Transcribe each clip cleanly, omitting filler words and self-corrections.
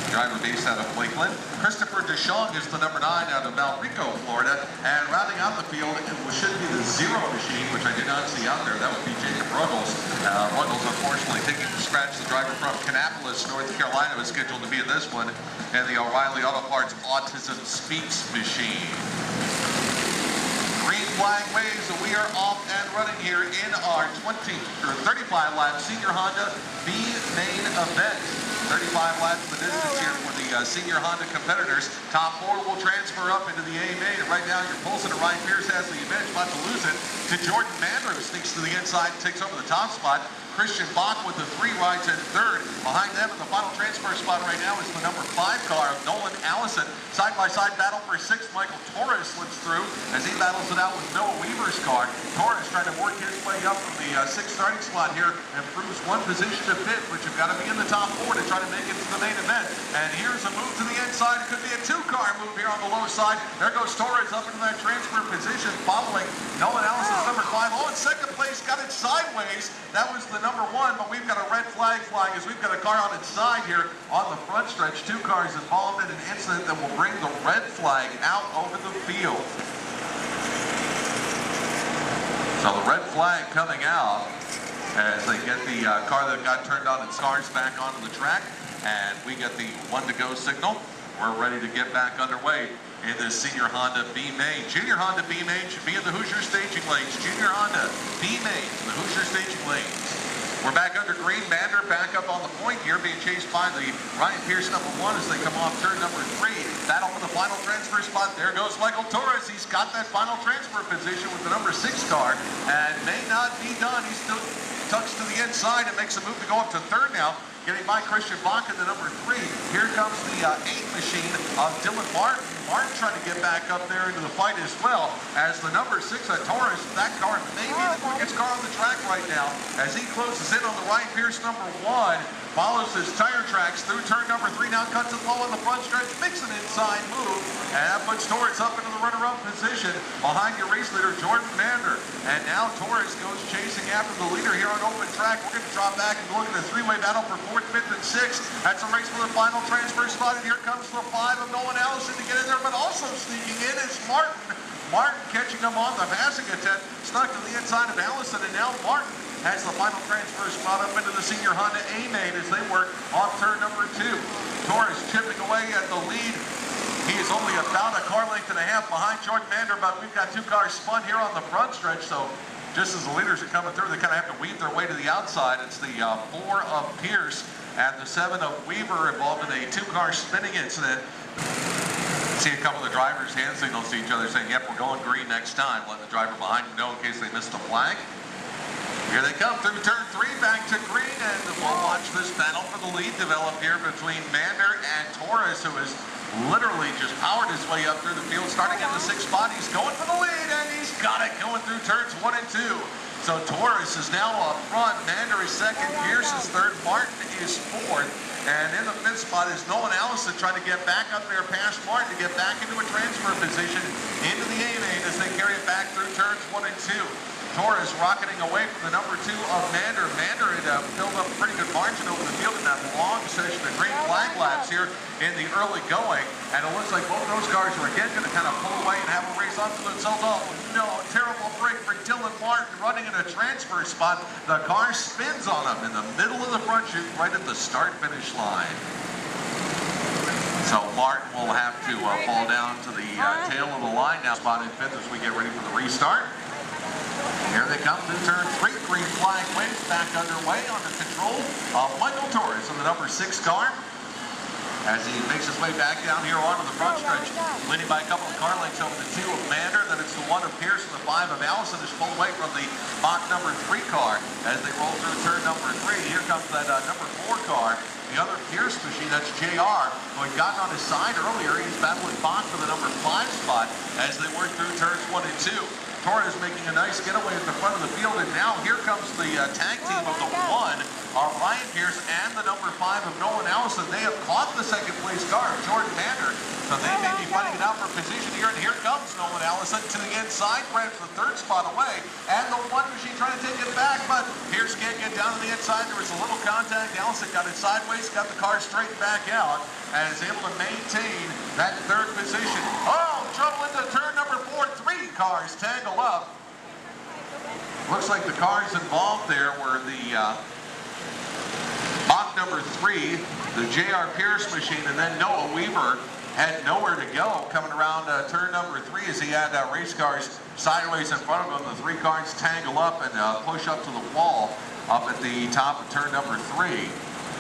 driver based out of Lakeland. Christopher DeShong is the number 9 out of Valrico, Florida. And rounding out the field, it should be the Zero machine, which I did not see out there. That would be Jacob Ruggles. Ruggles, unfortunately, taking the scratch. The driver from Kannapolis, North Carolina, was scheduled to be in this one. And the O'Reilly Auto Parts Autism Speaks machine. Green flag waves, so we are off and running here in our 35 lap Senior Honda B main event. 35 laps of the distance here for the Senior Honda competitors. Top 4 will transfer up into the A main. And right now, you're pulsing to Ryan Pierce has the advantage, about to lose it to Jordan Mander, who sneaks to the inside and takes over the top spot. Christian Bach with the 3 rides in 3rd. Behind them in the final transfer spot right now is the number 5 car of Nolan Allison. Side-by-side battle for 6th. Michael Torres slips through as he battles it out with Noah Weaver's car. Torres trying to work his way up from the 6th starting slot here and proves 1 position to 5th, but you've got to be in the top 4 to try to make it to the main event. And here's a move to the inside. It could be a 2-car move here on the low side. There goes Torres up into that transfer position following Nolan Allison's number 5. Oh, in 2nd place, got it sideways. That was the number 1, but we've got a red flag flying as we've got a car on its side here on the front stretch. 2 cars involved in an incident that will bring the red flag out over the field. So the red flag coming out as they get the car that got turned on its cars back onto the track, and we get the 1 to go signal. We're ready to get back underway in this Senior Honda B main. Junior Honda B main should be in the Hoosier staging lanes. Junior Honda B main in the Hoosier staging lanes. We're back under green. Mander back up on the point here, being chased by the Ryan Pierce number 1 as they come off turn number 3. Battle for the final transfer spot. There goes Michael Torres. He's got that final transfer position with the number 6 car and may not be done. He still tucks to the inside and makes a move to go up to 3rd now, getting by Christian Bach in the number 3. Here comes the 8 machine of Dylan Martin. Martin trying to get back up there into the fight as well as the number 6 Torres. That car may be the quickest car on the track right now as he closes in on the Ryan Pierce number 1. Follows his tire tracks through turn number 3. Now cuts it low on the front stretch. Makes an inside move. And that puts Torres up into the runner-up position behind your race leader, Jordan Mander. And now Torres goes chasing after the leader here on open track. We're going to drop back and look at the 3-way battle for 4th, 5th, and 6th. That's a race for the final transfer spot. And here comes the 5 of Nolan Allison to get in there, but also sneaking in is Martin. Martin catching him on the passing attempt, stuck to the inside of Allison, and now Martin has the final transfer spot up into the Senior Honda A main as they work off turn number 2. Torres chipping away at the lead. He is only about a car length and a half behind Jordan Mander, but we've got 2 cars spun here on the front stretch, so just as the leaders are coming through, they kind of have to weave their way to the outside. It's the 4 of Pierce and the 7 of Weaver involved in a 2-car spinning incident. See a couple of the drivers hand signals to each other saying, yep, we're going green next time, letting the driver behind him know in case they missed a flag. Here they come through turn 3, back to green, and we'll watch this battle for the lead develop here between Mander and Torres, who has literally just powered his way up through the field, starting at the 6th spot. He's going for the lead, and he's got it going through turns 1 and 2. So Torres is now up front. Mander is 2nd, Pierce is 3rd, Martin is 4th. And in the 5th spot is Nolan Allison trying to get back up there past Martin to get back into a transfer position into the A main as they carry it back through turns 1 and 2. Torres rocketing away from the number 2 of Mander. Mander had built up a pretty good margin over the field in that long session of green flag laps here in the early going. And it looks like both those cars are again going to kind of pull away and have a race onto themselves. Oh, no, terrible break for Dylan Martin running in a transfer spot. The car spins on him in the middle of the front chute right at the start-finish line. So Martin will have to fall down to the tail of the line now, spot in 5th as we get ready for the restart. Here they come through turn 3. Green flag waves back underway under control of Michael Torres in the number 6 car as he makes his way back down here onto the front stretch, leading by a couple of car lengths over the 2 of Mander. Then it's the 1 of Pierce and the 5 of Allison is pulled away from the Bach number 3 car as they roll through turn number 3. Here comes that number 4 car. The other Pierce machine, that's JR, who had gotten on his side earlier. He's battling Bach for the number 5 spot as they work through turns 1 and 2. Torres making a nice getaway at the front of the field, and now here comes the tag team of the 1 of Ryan Pierce and the number 5 of Nolan Allison. They have caught the 2nd place car of Jordan Mander. So they may be fighting it out for position here, and here comes Nolan Allison to the inside, grabs the third spot away, and the one machine trying to take it back, but Pierce can't get down to the inside. There was a little contact. Allison got it sideways, got the car straight back out, and is able to maintain that third position. Oh, trouble into turn number 4. 3 cars tangle up. Looks like the cars involved there were the Mach number 3, the J.R. Pierce machine, and then Noah Weaver had nowhere to go coming around turn number 3 as he had race cars sideways in front of him. The 3 cars tangle up and push up to the wall up at the top of turn number 3.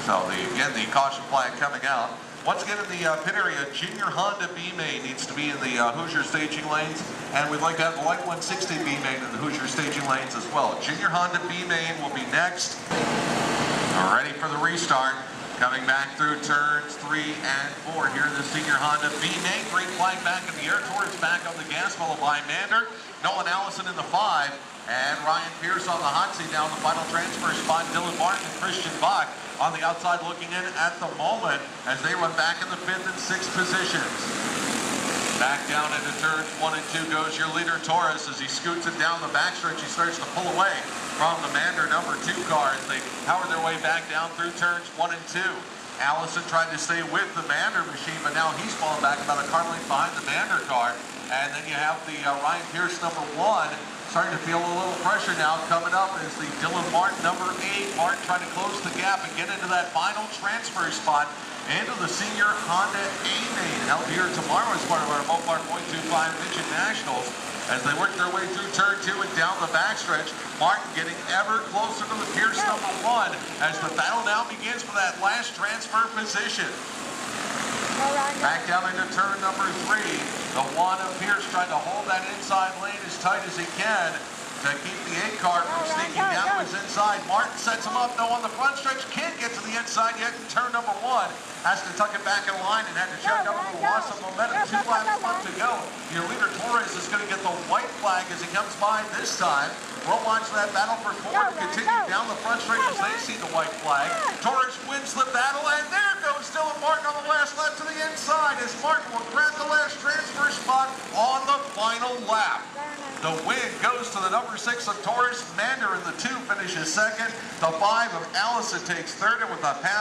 So again, the caution flag coming out. Once again in the pit area, Junior Honda B-Main needs to be in the Hoosier staging lanes, and we'd like to have the Light 160 B-Main in the Hoosier staging lanes as well. Junior Honda B-Main will be next. We're ready for the restart. Coming back through turns 3 and 4 here in the Senior Honda B-Main. Green flag back in the air. Torres back on the gas, followed by Mander. Nolan Allison in the 5. And Ryan Pierce on the hot seat now in the final transfer spot. Dylan Martin and Christian Bach on the outside looking in at the moment as they run back in the 5th and 6th positions. Back down into turns 1 and 2 goes your leader Torres as he scoots it down the backstretch. He starts to pull away from the Mander number 2 car as they power their way back down through turns 1 and 2. Allison tried to stay with the Mander machine, but now he's falling back about a car length behind the Mander car. And then you have the Ryan Pierce number 1 starting to feel a little pressure now. Coming up is the Dylan Martin number 8. Martin trying to close the gap and get into that final transfer spot into the Senior Honda A-Main. Held here tomorrow as part of our Mopar .25 Midget Nationals as they work their way through turn 2 and down the backstretch. Martin getting ever closer to the Pierce number 1 as the battle now begins for that last transfer position. Back down into turn number 3. The 1 of Pierce trying to hold that inside lane as tight as he can to keep the 8 car from sneaking down to his inside. Martin sets him up, no on the front stretch, can't get to the inside yet in turn number 1. Has to tuck it back in line and had to check up a little loss of momentum. 2 laps left to go. Your leader Torres is going to get the white flag as he comes by this time. We'll watch that battle for 4 continue down the front stretch as they see the white flag. Torres wins the battle, and there goes Dylan Martin on the last lap to the inside as Martin will grab the last transfer spot on the final lap. The win goes to the number 6 of Torres. Mander in the 2 finishes second. The 5 of Allison takes third, and with a pass